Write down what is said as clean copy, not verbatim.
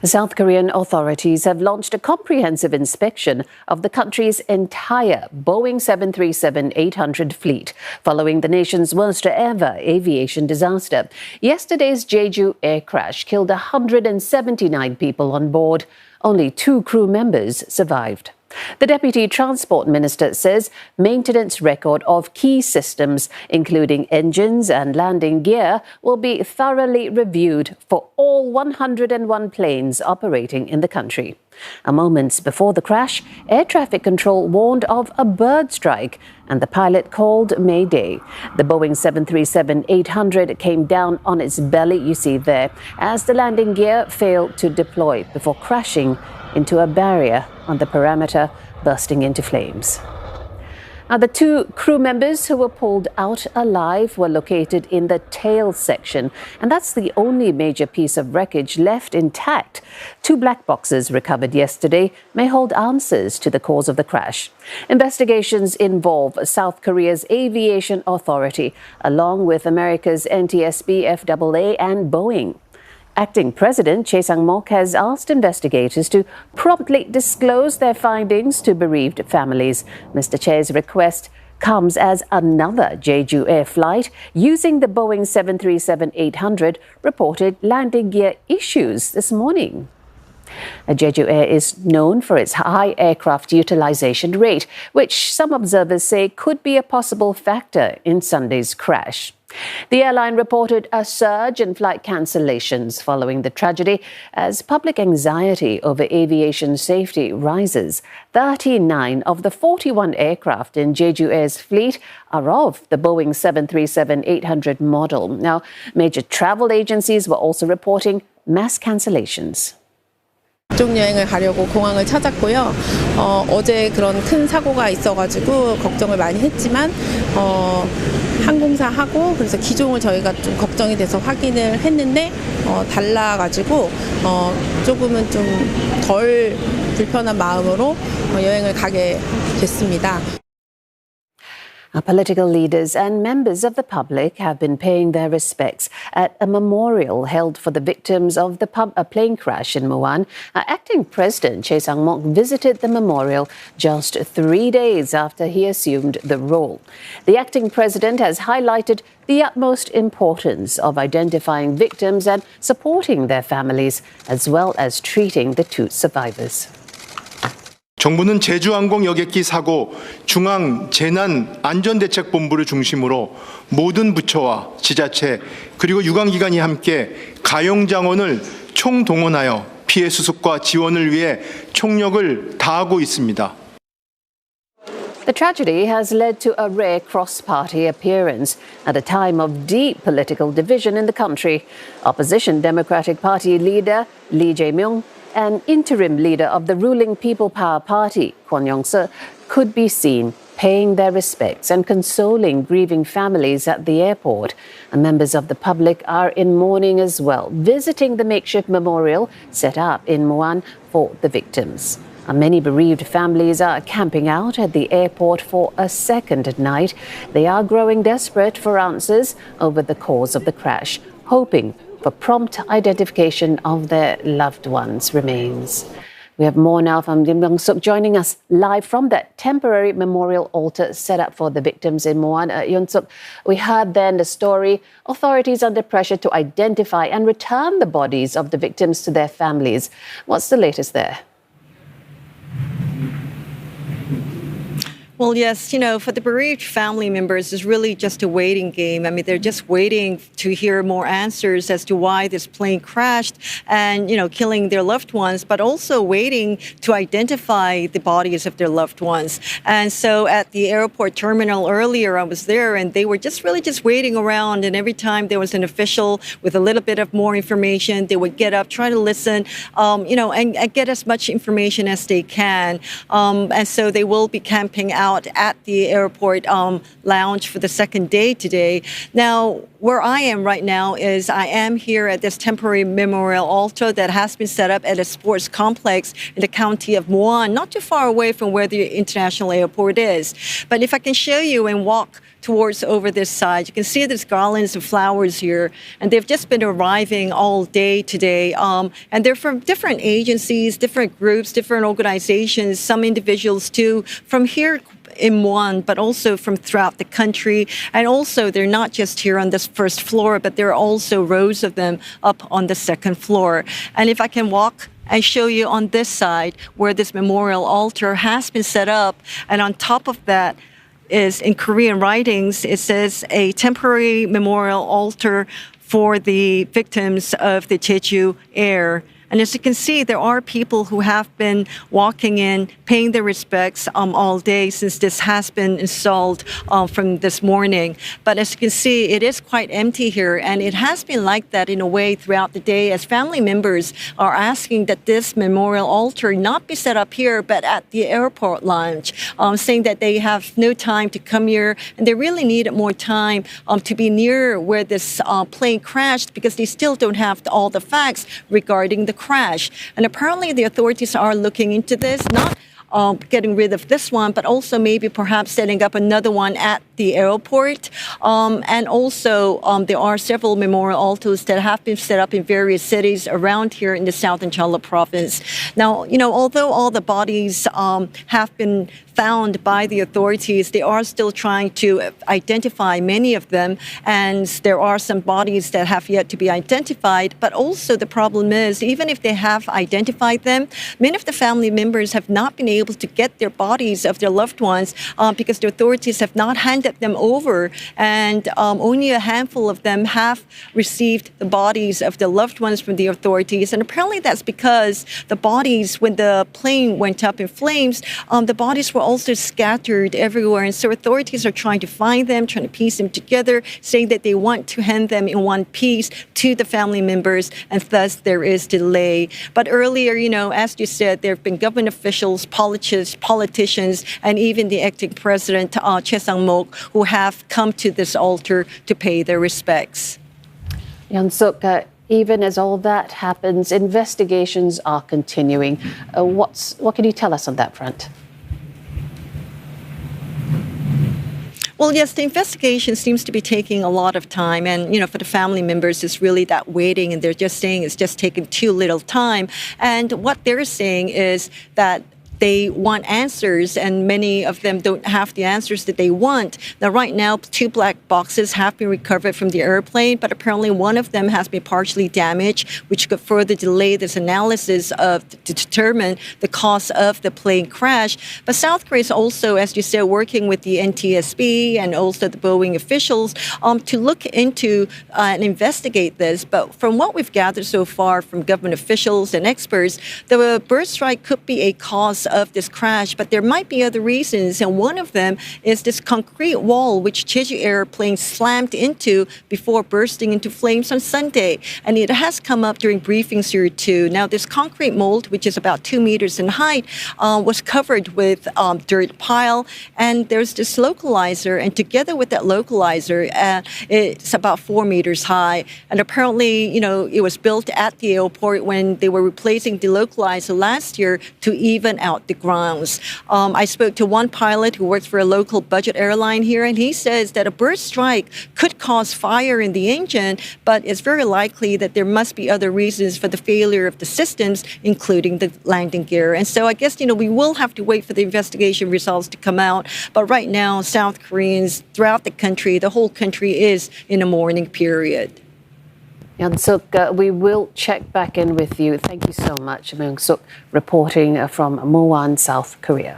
South Korean authorities have launched a comprehensive inspection of the country's entire Boeing 737-800 fleet following the nation's worst ever aviation disaster. Yesterday's Jeju Air crash killed 179 people on board. Only 2 crew members survived. The Deputy Transport Minister says maintenance record of key systems, including engines and landing gear, will be thoroughly reviewed for all 101 planes operating in the country. Moments before the crash, air traffic control warned of a bird strike, and the pilot called Mayday. The Boeing 737-800 came down on its belly, you see there, as the landing gear failed to deploy before crashing into a barrier on the perimeter, bursting into flames. Now, the 2 crew members who were pulled out alive were located in the tail section, and that's the only major piece of wreckage left intact. 2 black boxes recovered yesterday may hold answers to the cause of the crash. Investigations involve South Korea's Aviation Authority, along with America's NTSB, FAA, and Boeing. Acting President Choi Sang-mok has asked investigators to promptly disclose their findings to bereaved families. Mr. Choi's request comes as another Jeju Air flight using the Boeing 737-800 reported landing gear issues this morning. Jeju Air is known for its high aircraft utilization rate, which some observers say could be a possible factor in Sunday's crash. The airline reported a surge in flight cancellations following the tragedy as public anxiety over aviation safety rises. 39 of the 41 aircraft in Jeju Air's fleet are of the Boeing 737-800 model. Now, major travel agencies were also reporting mass cancellations. 국정 여행을 가려고 공항을 찾았고요. 어제 그런 큰 사고가 있어가지고 걱정을 많이 했지만 항공사하고 그래서 기종을 저희가 좀 걱정이 돼서 확인을 했는데 달라가지고 조금은 좀 덜 불편한 마음으로 여행을 가게 됐습니다. Political leaders and members of the public have been paying their respects at a memorial held for the victims of the plane crash in Muan. Acting President Choi Sang-mok visited the memorial just 3 days after he assumed the role. The acting president has highlighted the utmost importance of identifying victims and supporting their families, as well as treating the 2 survivors. 정부는 제주항공 여객기 사고 중앙재난안전대책본부를 중심으로 모든 부처와 지자체 그리고 유관기관이 함께 가용장원을 총동원하여 피해 수습과 지원을 위해 총력을 다하고 있습니다. The tragedy has led to a rare cross-party appearance at a time of deep political division in the country. Opposition Democratic Party leader Lee Jae-myung and interim leader of the ruling People Power Party, Kwon Young-suk, could be seen paying their respects and consoling grieving families at the airport. And members of the public are in mourning as well, visiting the makeshift memorial set up in Muan for the victims. Many bereaved families are camping out at the airport for a second night. They are growing desperate for answers over the cause of the crash, hoping for prompt identification of their loved ones' remains. We have more now from Lim Yun Suk joining us live from that temporary memorial altar set up for the victims in Muan. Yun Suk, we heard then the story, authorities under pressure to identify and return the bodies of the victims to their families. What's the latest there? Well, yes, for the bereaved family members, it's really just a waiting game. I mean, they're just waiting to hear more answers as to why this plane crashed and, killing their loved ones, but also waiting to identify the bodies of their loved ones. And so at the airport terminal earlier, I was there and they were just waiting around. And every time there was an official with a little bit of more information, they would get up, try to listen, and get as much information as they can. And so they will be camping out at the airport lounge for the second day today. Now, where I am right now is I am here at this temporary memorial altar that has been set up at a sports complex in the county of Muan, not too far away from where the international airport is. But if I can show you and walk towards over this side. You can see there's garlands of flowers here, and they've just been arriving all day today. And they're from different agencies, different groups, different organizations, some individuals too, from here in Muan, but also from throughout the country. And also, they're not just here on this first floor, but there are also rows of them up on the second floor. And if I can walk and show you on this side where this memorial altar has been set up, and on top of that is, in Korean writings, it says a temporary memorial altar for the victims of the Jeju Air. And as you can see, there are people who have been walking in, paying their respects all day since this has been installed from this morning. But as you can see, it is quite empty here, and it has been like that in a way throughout the day as family members are asking that this memorial altar not be set up here, but at the airport lounge, saying that they have no time to come here, and they really needed more time to be near where this plane crashed because they still don't have all the facts regarding the crash. And apparently the authorities are looking into this, not getting rid of this one, but also maybe perhaps setting up another one at the airport. And also there are several memorial altars that have been set up in various cities around here in the southern Jeolla province. Now, although all the bodies have been found by the authorities, they are still trying to identify many of them, and there are some bodies that have yet to be identified. But also the problem is, even if they have identified them, many of the family members have not been able to get their bodies of their loved ones because the authorities have not handed them over, and only a handful of them have received the bodies of their loved ones from the authorities. And apparently that's because the bodies, when the plane went up in flames, the bodies were also scattered everywhere. And so authorities are trying to find them, trying to piece them together, saying that they want to hand them in one piece to the family members, and thus there is delay. But earlier, as you said, there have been government officials, politicians, and even the acting president, Choi Sang-mok, who have come to this altar to pay their respects. Yun Suk, even as all that happens, investigations are continuing. What can you tell us on that front? Well, yes, the investigation seems to be taking a lot of time. And, for the family members, it's really that waiting. And they're just saying it's just taking too little time. And what they're saying is that they want answers, and many of them don't have the answers that they want. Now, right now, 2 black boxes have been recovered from the airplane, but apparently one of them has been partially damaged, which could further delay this analysis to determine the cause of the plane crash. But South Korea is also, as you said, working with the NTSB and also the Boeing officials to look into and investigate this. But from what we've gathered so far from government officials and experts, the bird strike could be a cause of this crash, but there might be other reasons, and one of them is this concrete wall which Jeju Air plane slammed into before bursting into flames on Sunday, and it has come up during briefings here too. Now, this concrete mold, which is about 2 meters in height, was covered with dirt pile, and there's this localizer, and together with that localizer, it's about 4 meters high, and apparently, it was built at the airport when they were replacing the localizer last year to even out the grounds. I spoke to one pilot who works for a local budget airline here, and he says that a bird strike could cause fire in the engine, but it's very likely that there must be other reasons for the failure of the systems, including the landing gear. And so I guess, we will have to wait for the investigation results to come out. But right now, South Koreans throughout the country, the whole country is in a mourning period. Yun Suk, we will check back in with you. Thank you so much, Lim Yun Suk, reporting from Muan, South Korea.